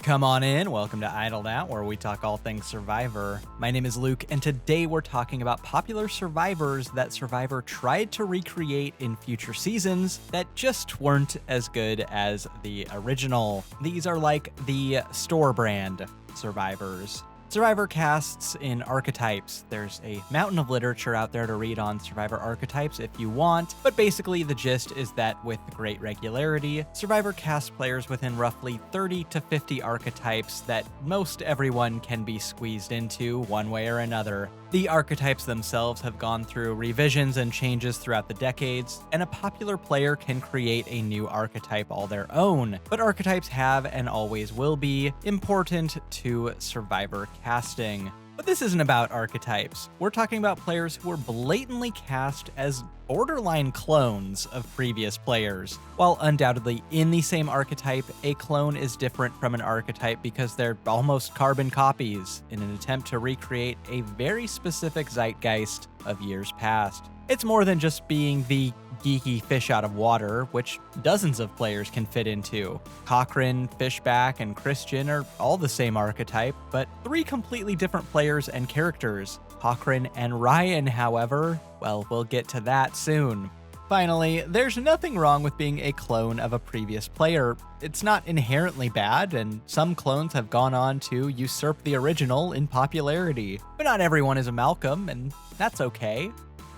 Come on in, welcome to Idled Out, where we talk all things Survivor. My name is Luke, and today we're talking about popular survivors that Survivor tried to recreate in future seasons that just weren't as good as the original. These are like the store brand survivors. Survivor casts in archetypes. There's a mountain of literature out there to read on Survivor archetypes if you want, but basically the gist is that with great regularity, Survivor casts players within roughly 30 to 50 archetypes that most everyone can be squeezed into one way or another. The archetypes themselves have gone through revisions and changes throughout the decades, and a popular player can create a new archetype all their own. But archetypes have and always will be important to Survivor casting. But this isn't about archetypes. We're talking about players who were blatantly cast as borderline clones of previous players. While undoubtedly in the same archetype, a clone is different from an archetype because they're almost carbon copies in an attempt to recreate a very specific zeitgeist of years past. It's more than just being the geeky fish out of water, which dozens of players can fit into. Cochrane, Fishback, and Christian are all the same archetype, but three completely different players and characters. Cochrane and Ryan, however, well, we'll get to that soon. Finally, there's nothing wrong with being a clone of a previous player. It's not inherently bad, and some clones have gone on to usurp the original in popularity. But not everyone is a Malcolm, and that's okay.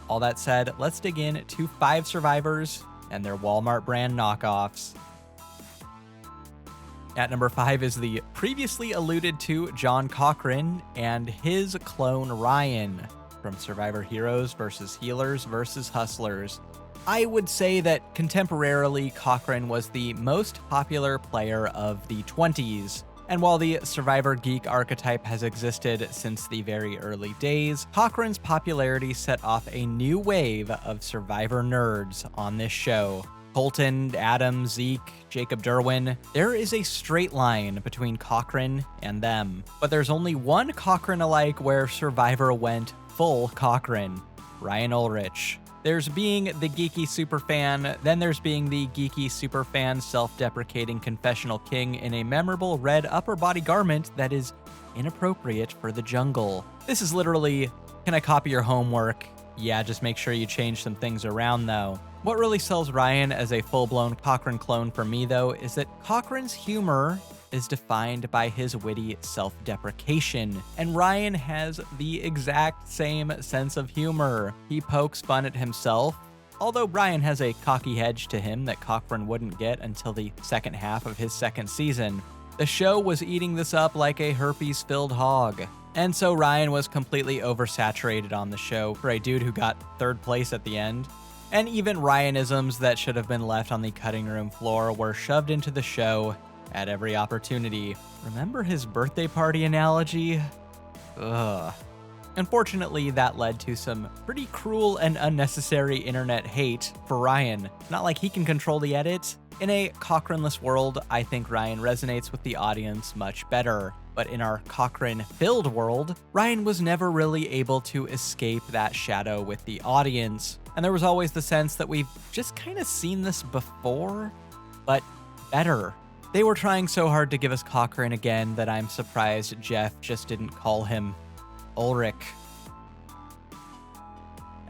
All that said, let's dig in to 5 survivors and their Walmart brand knockoffs. At number 5 is the previously alluded to John Cochrane and his clone Ryan from Survivor Heroes vs. Healers vs. Hustlers. I would say that contemporarily Cochrane was the most popular player of the 20s. And while the Survivor Geek archetype has existed since the very early days, Cochrane's popularity set off a new wave of Survivor nerds on this show. Colton, Adam, Zeke, Jacob Derwin, there is a straight line between Cochrane and them. But there's only one Cochrane alike where Survivor went full Cochrane: Ryan Ulrich. There's being the geeky superfan, then there's being the geeky superfan self-deprecating confessional king in a memorable red upper body garment that is inappropriate for the jungle. This is literally, can I copy your homework? Yeah, just make sure you change some things around though. What really sells Ryan as a full-blown Cochrane clone for me though is that Cochrane's humor is defined by his witty self-deprecation, and Ryan has the exact same sense of humor. He pokes fun at himself, although Ryan has a cocky hedge to him that Cochrane wouldn't get until the second half of his second season. The show was eating this up like a herpes-filled hog, and so Ryan was completely oversaturated on the show for a dude who got 3rd place at the end. And even Ryanisms that should have been left on the cutting room floor were shoved into the show at every opportunity. Remember his birthday party analogy? Ugh. Unfortunately, that led to some pretty cruel and unnecessary internet hate for Ryan. Not like he can control the edit. In a Cochraneless world, I think Ryan resonates with the audience much better. But in our Cochrane-filled world, Ryan was never really able to escape that shadow with the audience. And there was always the sense that we've just kind of seen this before, but better. They were trying so hard to give us Cochrane again that I'm surprised Jeff just didn't call him Ulrich.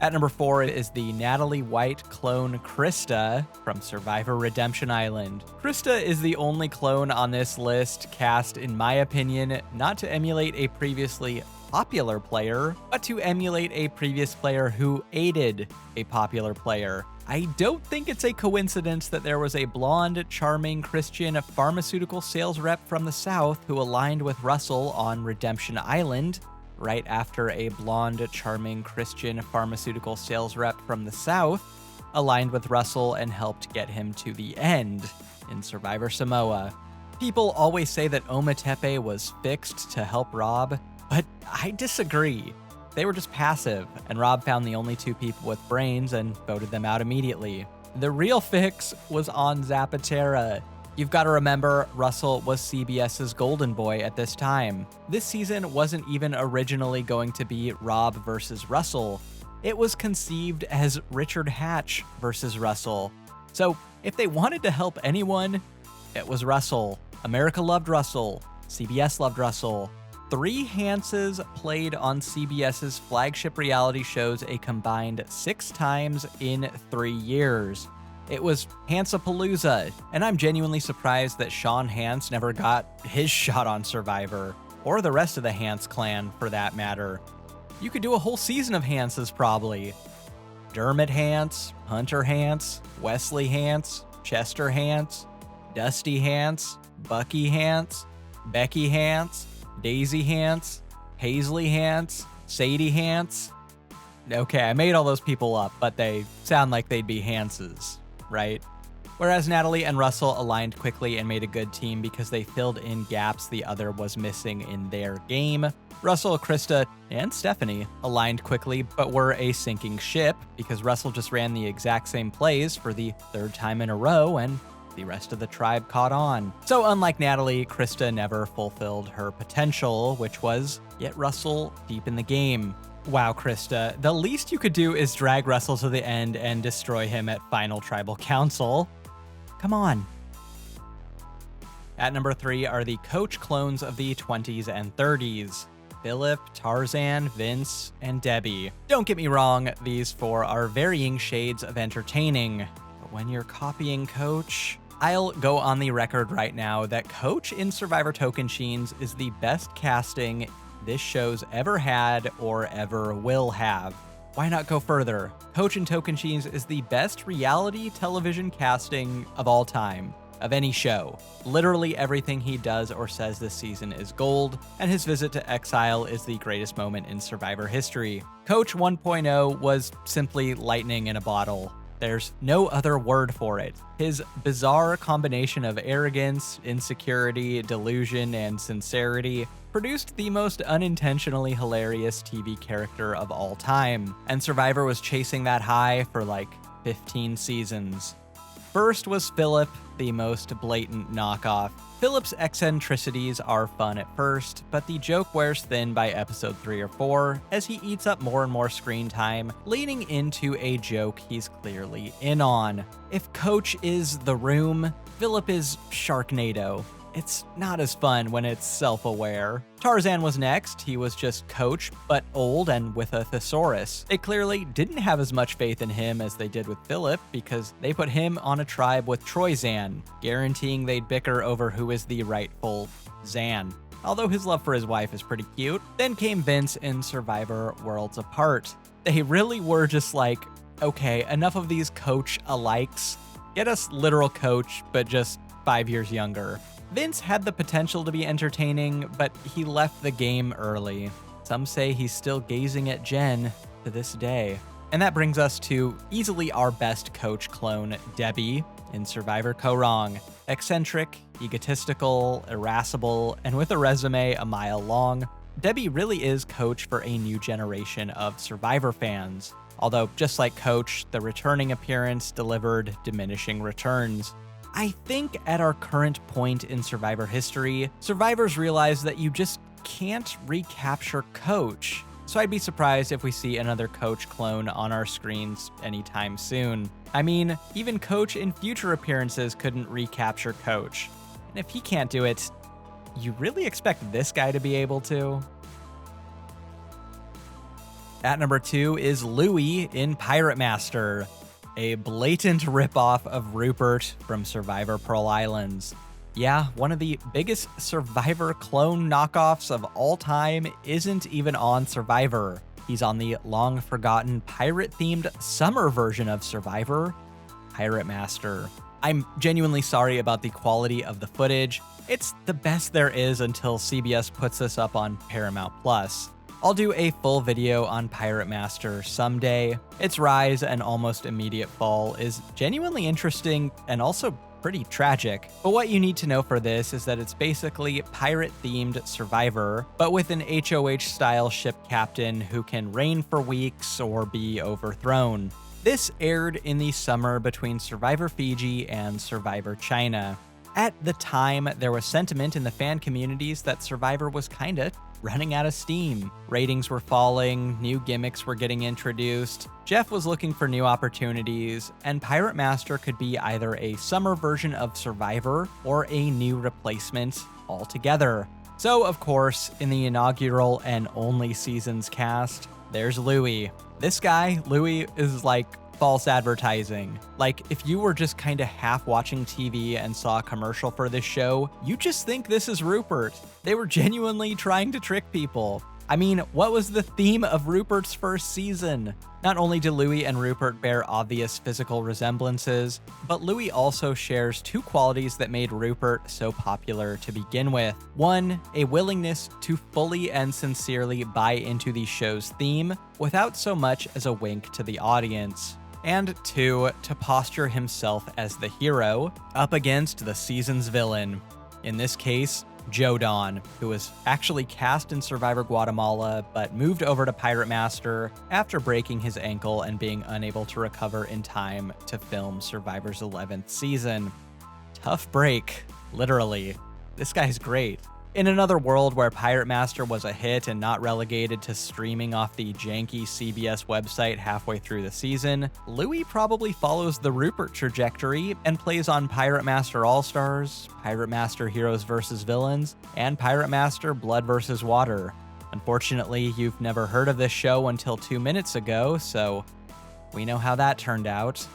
At number 4 is the Natalie White clone Krista from Survivor Redemption Island. Krista is the only clone on this list cast, in my opinion, not to emulate a previously popular player, but to emulate a previous player who aided a popular player. I don't think it's a coincidence that there was a blonde, charming Christian pharmaceutical sales rep from the South who aligned with Russell on Redemption Island, right after a blonde, charming Christian pharmaceutical sales rep from the South aligned with Russell and helped get him to the end in Survivor Samoa. People always say that Ometepe was fixed to help Rob, but I disagree. They were just passive, and Rob found the only 2 people with brains and voted them out immediately. The real fix was on Zapatera. You've got to remember, Russell was CBS's golden boy at this time. This season wasn't even originally going to be Rob versus Russell. It was conceived as Richard Hatch versus Russell. So if they wanted to help anyone, it was Russell. America loved Russell. CBS loved Russell. 3 Hanses played on CBS's flagship reality shows a combined 6 times in 3 years. It was Hansapalooza, and I'm genuinely surprised that Sean Hans never got his shot on Survivor, or the rest of the Hans clan for that matter. You could do a whole season of Hanses probably. Dermot Hans, Hunter Hans, Wesley Hans, Chester Hans, Dusty Hans, Bucky Hans, Becky Hans, Daisy Hans, Paisley Hans, Sadie Hans. Okay, I made all those people up, but they sound like they'd be Hanses, right? Whereas Natalie and Russell aligned quickly and made a good team because they filled in gaps the other was missing in their game. Russell, Krista, and Stephanie aligned quickly but were a sinking ship because Russell just ran the exact same plays for the 3rd time in a row and the rest of the tribe caught on. So unlike Natalie, Krista never fulfilled her potential, which was get Russell deep in the game. Wow, Krista, the least you could do is drag Russell to the end and destroy him at Final Tribal Council. Come on. At number 3 are the coach clones of the 20s and 30s. Philip, Tarzan, Vince, and Debbie. Don't get me wrong, these 4 are varying shades of entertaining. But when you're copying Coach, I'll go on the record right now that Coach in Survivor Tocantins is the best casting this show's ever had or ever will have. Why not go further? Coach in Tocantins is the best reality television casting of all time, of any show. Literally everything he does or says this season is gold, and his visit to exile is the greatest moment in Survivor history. Coach 1.0 was simply lightning in a bottle. There's no other word for it. His bizarre combination of arrogance, insecurity, delusion, and sincerity produced the most unintentionally hilarious TV character of all time, and Survivor was chasing that high for like 15 seasons. First was Philip, the most blatant knockoff. Philip's eccentricities are fun at first, but the joke wears thin by episode 3 or 4 as he eats up more and more screen time, leaning into a joke he's clearly in on. If Coach is the room, Philip is Sharknado. It's not as fun when it's self-aware. Tarzan was next. He was just Coach, but old and with a thesaurus. They clearly didn't have as much faith in him as they did with Philip because they put him on a tribe with Troyzan, guaranteeing they'd bicker over who is the rightful Zan. Although his love for his wife is pretty cute. Then came Vince in Survivor Worlds Apart. They really were just like, okay, enough of these Coach alikes. Get us literal Coach, but just 5 years younger. Vince had the potential to be entertaining, but he left the game early. Some say he's still gazing at Jen to this day. And that brings us to easily our best Coach clone, Debbie, in Survivor Korong. Eccentric, egotistical, irascible, and with a resume a mile long, Debbie really is Coach for a new generation of Survivor fans. Although, just like Coach, the returning appearance delivered diminishing returns. I think at our current point in Survivor history, survivors realize that you just can't recapture Coach. So I'd be surprised if we see another Coach clone on our screens anytime soon. I mean, even Coach in future appearances couldn't recapture Coach. And if he can't do it, you really expect this guy to be able to? At number 2 is Louie in Pirate Master, a blatant ripoff of Rupert from Survivor Pearl Islands. Yeah, one of the biggest Survivor clone knockoffs of all time isn't even on Survivor. He's on the long-forgotten pirate-themed summer version of Survivor, Pirate Master. I'm genuinely sorry about the quality of the footage. It's the best there is until CBS puts this up on Paramount+. I'll do a full video on Pirate Master someday. Its rise and almost immediate fall is genuinely interesting and also pretty tragic. But what you need to know for this is that it's basically pirate-themed Survivor, but with an HOH-style ship captain who can reign for weeks or be overthrown. This aired in the summer between Survivor Fiji and Survivor China. At the time, there was sentiment in the fan communities that Survivor was kinda running out of steam. Ratings were falling, new gimmicks were getting introduced, Jeff was looking for new opportunities, and Pirate Master could be either a summer version of Survivor or a new replacement altogether. So, of course, in the inaugural and only season's cast, there's Louie. This guy, Louie, is like false advertising. Like, if you were just kinda half watching TV and saw a commercial for this show, you just think this is Rupert. They were genuinely trying to trick people. I mean, what was the theme of Rupert's first season? Not only do Louie and Rupert bear obvious physical resemblances, but Louie also shares two qualities that made Rupert so popular to begin with. One, a willingness to fully and sincerely buy into the show's theme without so much as a wink to the audience. And two, to posture himself as the hero up against the season's villain. In this case, Joe Don, who was actually cast in Survivor Guatemala but moved over to Pirate Master after breaking his ankle and being unable to recover in time to film Survivor's 11th season. Tough break, literally. This guy's great. In another world where Pirate Master was a hit and not relegated to streaming off the janky CBS website halfway through the season, Louie probably follows the Rupert trajectory and plays on Pirate Master All-Stars, Pirate Master Heroes vs. Villains, and Pirate Master Blood vs. Water. Unfortunately, you've never heard of this show until 2 minutes ago, so we know how that turned out.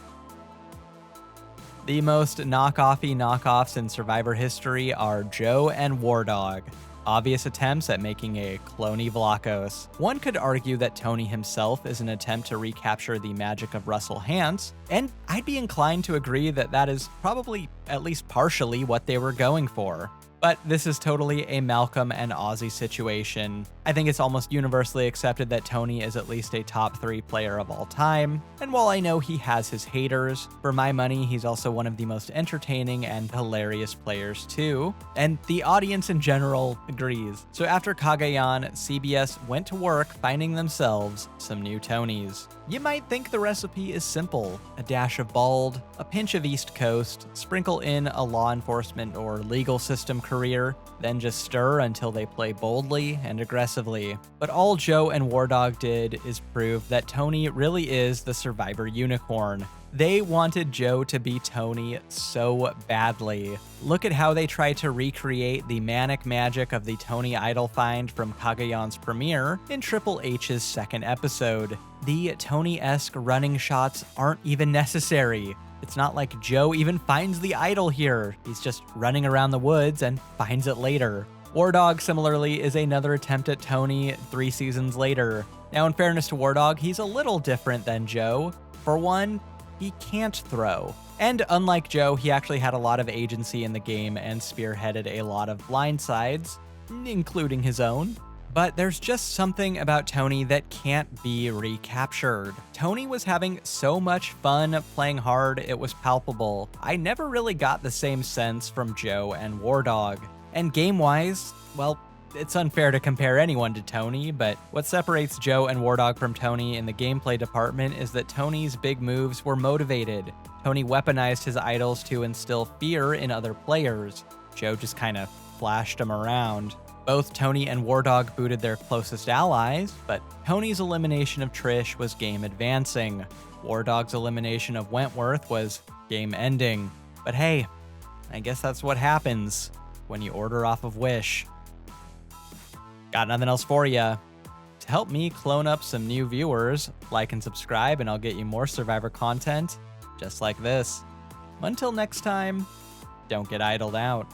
The most knockoffy knockoffs in Survivor history are Joe and War Dog, obvious attempts at making a cloney Vlachos. One could argue that Tony himself is an attempt to recapture the magic of Russell Hantz, and I'd be inclined to agree that that is probably at least partially what they were going for. But this is totally a Malcolm and Ozzy situation. I think it's almost universally accepted that Tony is at least a top 3 player of all time, and while I know he has his haters, for my money he's also one of the most entertaining and hilarious players too, and the audience in general agrees. So after Cagayan, CBS went to work finding themselves some new Tonys. You might think the recipe is simple: a dash of bald, a pinch of East Coast, sprinkle in a law enforcement or legal system career, then just stir until they play boldly and aggressively. But all Joe and War Dog did is prove that Tony really is the Survivor unicorn. They wanted Joe to be Tony so badly. Look at how they tried to recreate the manic magic of the Tony Idol find from Cagayan's premiere in Triple H's second episode. The Tony-esque running shots aren't even necessary. It's not like Joe even finds the idol here. He's just running around the woods and finds it later. War Dog, similarly, is another attempt at Tony 3 seasons later. Now, in fairness to War Dog, he's a little different than Joe. For one, he can't throw. And unlike Joe, he actually had a lot of agency in the game and spearheaded a lot of blindsides, including his own. But there's just something about Tony that can't be recaptured. Tony was having so much fun playing hard, it was palpable. I never really got the same sense from Joe and War Dog. And game-wise, well, it's unfair to compare anyone to Tony, but what separates Joe and War Dog from Tony in the gameplay department is that Tony's big moves were motivated. Tony weaponized his idols to instill fear in other players. Joe just kind of flashed them around. Both Tony and War Dog booted their closest allies, but Tony's elimination of Trish was game advancing. War Dog's elimination of Wentworth was game ending. But hey, I guess that's what happens when you order off of Wish. Got nothing else for ya. To help me clone up some new viewers, like and subscribe and I'll get you more Survivor content just like this. Until next time, don't get idled out.